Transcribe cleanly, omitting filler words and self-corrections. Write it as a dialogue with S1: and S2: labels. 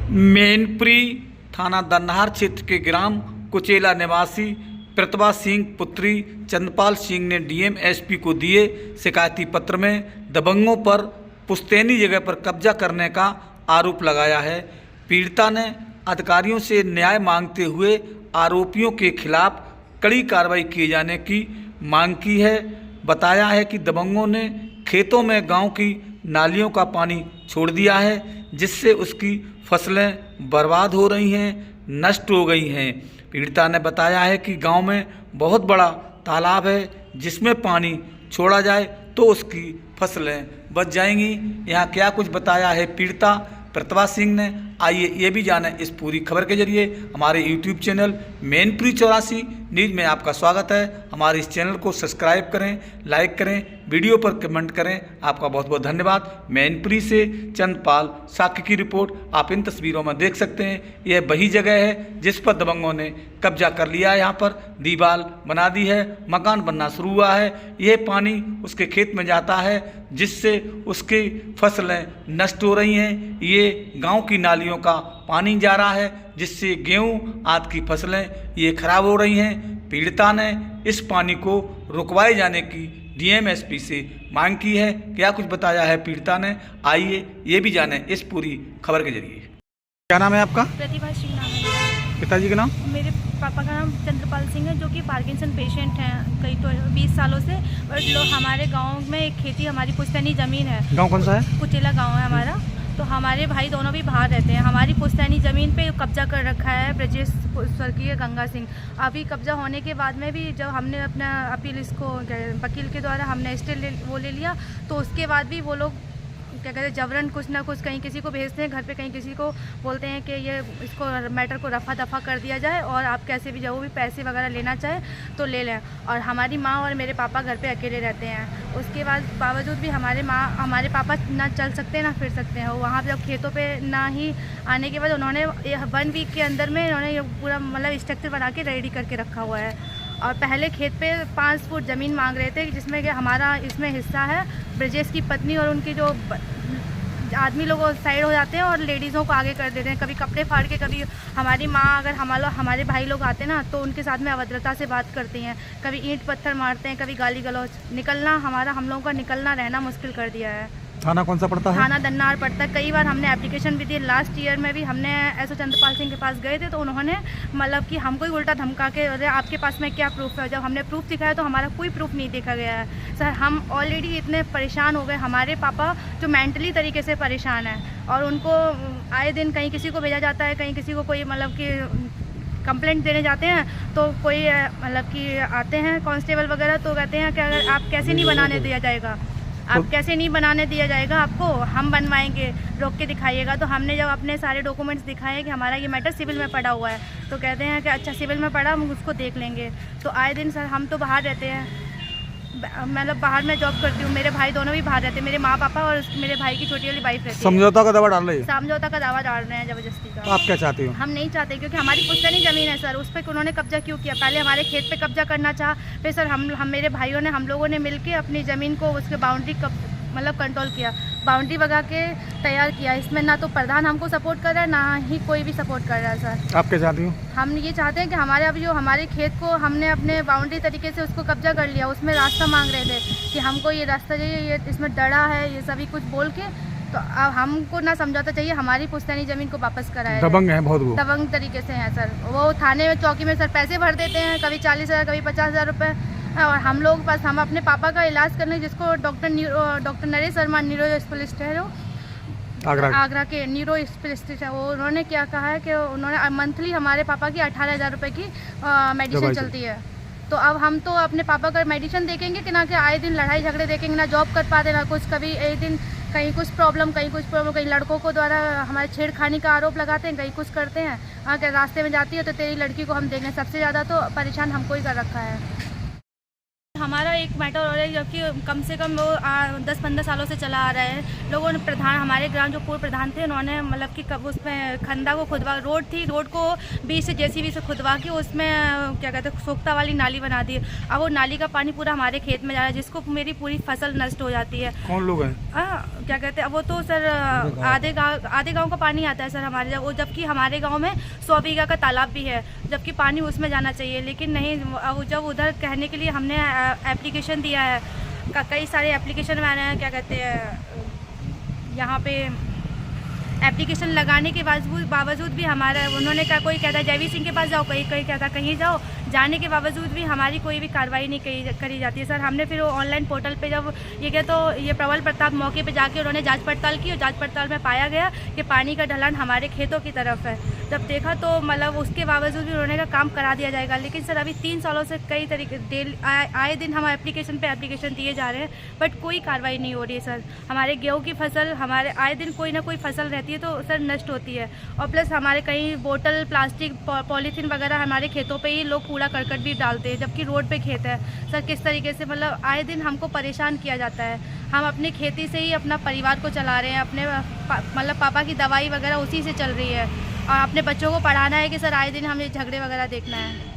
S1: मैनपुरी थाना दन्हार क्षेत्र के ग्राम कुचेला निवासी प्रतिभा सिंह पुत्री चंद्रपाल सिंह ने डीएम एसपी को दिए शिकायती पत्र में दबंगों पर पुश्तैनी जगह पर कब्जा करने का आरोप लगाया है। पीड़िता ने अधिकारियों से न्याय मांगते हुए आरोपियों के खिलाफ कड़ी कार्रवाई किए जाने की मांग की है। बताया है कि दबंगों ने खेतों में गांव की नालियों का पानी छोड़ दिया है, जिससे उसकी फसलें बर्बाद हो रही हैं, नष्ट हो गई हैं। पीड़िता ने बताया है कि गांव में बहुत बड़ा तालाब है, जिसमें पानी छोड़ा जाए तो उसकी फसलें बच जाएंगी। यहाँ क्या कुछ बताया है पीड़िता प्रतिभा सिंह ने, आइए ये भी जाने इस पूरी खबर के जरिए। हमारे यूट्यूब चैनल मैनपुरी 84 न्यूज़ में आपका स्वागत है। हमारे इस चैनल को सब्सक्राइब करें, लाइक करें, वीडियो पर कमेंट करें। आपका बहुत बहुत धन्यवाद। मैनपुरी से चंद्रपाल साक्य की रिपोर्ट आप इन तस्वीरों में देख सकते हैं। यह वही जगह है जिस पर दबंगों ने कब्जा कर लिया है। यहाँ पर दीवार बना दी है, मकान बनना शुरू हुआ है। यह पानी उसके खेत में जाता है, जिससे उसकी फसलें नष्ट हो रही हैं। ये गांव की नालियों का पानी जा रहा है, जिससे गेहूं आदि की फसलें ये खराब हो रही हैं। पीड़िता ने इस पानी को रुकवाए जाने की डीएम एसपी से मांग की है। क्या कुछ बताया है पीड़िता ने, आइए ये भी जाने इस पूरी खबर के जरिए। क्या नाम है आपका?
S2: प्रतिभा सिंह नाम है मेरा।
S1: पिताजी का नाम?
S2: मेरे पापा का नाम चंद्रपाल सिंह है, जो कि पार्किंसन पेशेंट हैं कई तो 20 सालों से। और लोग हमारे गांव में एक खेती, हमारी पुश्तैनी ज़मीन है।
S1: गांव कौन सा है?
S2: कुचेला गांव है हमारा। तो हमारे भाई दोनों भी बाहर रहते हैं। हमारी पुश्तैनी ज़मीन पे कब्जा कर रखा है ब्रजेश स्वर्गीय गंगा सिंह। अभी कब्जा होने के बाद में भी जब हमने अपना अपील इसको वकील के द्वारा हमने स्टे ले लिया, तो उसके बाद भी वो लोग क्या कहते हैं जबरन कुछ ना कुछ कहीं किसी को भेजते हैं घर पे, कहीं किसी को बोलते हैं कि ये इसको मैटर को रफा दफा कर दिया जाए और आप कैसे भी जो भी पैसे वगैरह लेना चाहे तो ले लें। और हमारी माँ और मेरे पापा घर पे अकेले रहते हैं। उसके बावजूद भी हमारे पापा ना चल सकते ना फिर सकते हैं। वहाँ पे जब खेतों पे ना ही आने के बाद उन्होंने 1 वीक के अंदर में इन्होंने ये पूरा मतलब स्ट्रक्चर बना के रेडी करके रखा हुआ है। और पहले खेत पे 5 फुट ज़मीन मांग रहे थे, जिसमें कि हमारा इसमें हिस्सा है। ब्रजेश की पत्नी और उनकी जो आदमी लोग साइड हो जाते हैं और लेडीज़ों को आगे कर देते हैं। कभी कपड़े फाड़ के, कभी हमारी माँ अगर हमारे भाई लोग आते ना तो उनके साथ में अभद्रता से बात करती हैं। कभी ईंट पत्थर मारते हैं, कभी गाली गलौज। हम लोगों का निकलना रहना मुश्किल कर दिया है।
S1: थाना कौन सा पड़ता है? थाना
S2: दन्हार पड़ता है। कई बार हमने एप्लीकेशन भी दी। लास्ट ईयर में भी हमने एसओ चंद्रपाल सिंह के पास गए थे, तो उन्होंने मतलब कि हमको ही उल्टा धमका के, अरे आपके पास में क्या प्रूफ है? जब हमने प्रूफ दिखाया तो हमारा कोई प्रूफ नहीं देखा गया है। सर हम ऑलरेडी इतने परेशान हो गए। हमारे पापा जो मेंटली तरीके से परेशान है, और उनको आए दिन कहीं किसी को भेजा जाता है, कहीं किसी को कोई मतलब कि कंप्लेंट देने जाते हैं, तो कोई मतलब कि आते हैं कांस्टेबल वगैरह, तो कहते हैं कि अगर आप कैसे नहीं बनाने दिया जाएगा, आप कैसे नहीं बनाने दिया जाएगा, आपको हम बनवाएंगे, रोक के दिखाइएगा। तो हमने जब अपने सारे डॉक्यूमेंट्स दिखाए कि हमारा ये मैटर सिविल में पड़ा हुआ है, तो कहते हैं कि अच्छा सिविल में पड़ा, हम उसको देख लेंगे। तो आए दिन सर हम तो बाहर रहते हैं, मतलब बाहर मैं जॉब करती हूँ, मेरे भाई दोनों भी बाहर रहते हैं, मेरे माँ पापा और मेरे भाई की छोटी वाली वाइफ रहती है।
S1: समझौता का दावा डाल रहे हैं?
S2: समझौता का दावा डाल रहे हैं जबरदस्ती का।
S1: तो आप क्या चाहते हो? हम
S2: नहीं चाहते, क्योंकि हमारी पुश्तैनी ज़मीन है सर, उस पर उन्होंने कब्जा क्यों किया? पहले हमारे खेत पे कब्जा करना चाहा, फिर सर हम मेरे भाइयों ने, हम लोगों ने मिलके अपनी ज़मीन को उसके बाउंड्री मतलब कंट्रोल किया, बाउंड्री बगा के तैयार किया। इसमें ना तो प्रधान हमको सपोर्ट कर रहा है, ना ही कोई भी सपोर्ट कर रहा है सर।
S1: आप क्या चाहती हो? हम
S2: ये चाहते हैं कि हमारे खेत को हमने अपने बाउंड्री तरीके से उसको कब्जा कर लिया। उसमें रास्ता मांग रहे थे कि हमको ये रास्ता चाहिए, ये इसमें डरा है, ये सभी कुछ बोल के। तो अब हमको ना समझौता चाहिए, हमारी पुश्तैनी ज़मीन को वापस कराया।
S1: दबंग है बहुत, वो
S2: दबंग तरीके से हैं सर। वो थाने में चौकी में सर पैसे भर देते हैं, कभी 40,000 कभी 50,000 रुपये। और हम लोग बस हम अपने पापा का इलाज करने, जिसको doctor Naresh Sharma neuro specialist है, वो आगरा के न्यूरो स्पेशलिस्ट है, वो उन्होंने क्या कहा है कि उन्होंने मंथली हमारे पापा की 18,000 रुपये की मेडिसिन चलती है। तो अब हम तो अपने पापा का मेडिसिन देखेंगे कि ना कि आए दिन लड़ाई झगड़े देखेंगे, ना जॉब कर पाते ना कुछ। कभी एक दिन कहीं कुछ प्रॉब्लम, कहीं लड़कों को द्वारा हमारे छेड़खानी का आरोप लगाते हैं, कहीं कुछ करते हैं। अगर रास्ते में जाती है तो तेरी लड़की को हम देखें। सबसे ज़्यादा तो परेशान हमको ही कर रखा है। हमारा एक मैटर और है, जबकि कम से कम वो 10-15 सालों से चला आ रहा है। लोगों ने हमारे ग्राम जो पूर्व प्रधान थे, उन्होंने मतलब कि उसमें खंदा को खुदवा, रोड थी, रोड को बीच से जेसीबी से खुदवा के उसमें क्या कहते हैं सोख्ता वाली नाली बना दी। अब वो नाली का पानी पूरा हमारे खेत में जा रहा है, जिसको मेरी पूरी फसल नष्ट हो जाती है।
S1: कौन लोग हैं?
S2: क्या कहते हैं वो तो सर आधे गांव का पानी आता है सर हमारे जब, जबकि हमारे गांव में 100 बीघा का तालाब भी है, जबकि पानी उसमें जाना चाहिए, लेकिन नहीं। जब उधर कहने के लिए हमने एप्लीकेशन दिया है, कई सारे एप्लीकेशन मैंने क्या कहते हैं यहाँ पे एप्लीकेशन लगाने के बावजूद भी हमारा उन्होंने कहा, कोई कहता है जयवीर सिंह के पास जाओ, कहीं कहता कहीं जाओ, जाने के बावजूद भी हमारी कोई भी कार्रवाई नहीं करी जाती है सर। हमने फिर वो ऑनलाइन पोर्टल पे जब ये प्रबल प्रताप मौके पे जाके उन्होंने जांच पड़ताल की, और जांच पड़ताल में पाया गया कि पानी का ढलान हमारे खेतों की तरफ है। जब देखा तो मतलब उसके बावजूद भी उन्होंने कहा काम करा दिया जाएगा, लेकिन सर अभी 3 सालों से कई तरीके आए दिन हम एप्लीकेशन पे एप्लीकेशन दिए जा रहे हैं, बट कोई कार्रवाई नहीं हो रही है सर। हमारे गेहूँ की फसल, हमारे आए दिन कोई ना कोई फसल रहती है तो सर नष्ट होती है, और प्लस हमारे कहीं बोतल, प्लास्टिक, पॉलीथीन वगैरह हमारे खेतों पे ही लोग कूड़ा करकट भी डालते हैं, जबकि रोड पे खेत है सर। किस तरीके से मतलब आए दिन हमको परेशान किया जाता है। हम अपनी खेती से ही अपना परिवार को चला रहे हैं, अपने मतलब पापा की दवाई वगैरह उसी से चल रही है, और अपने बच्चों को पढ़ाना है कि सर आए दिन हमें झगड़े वगैरह देखना है।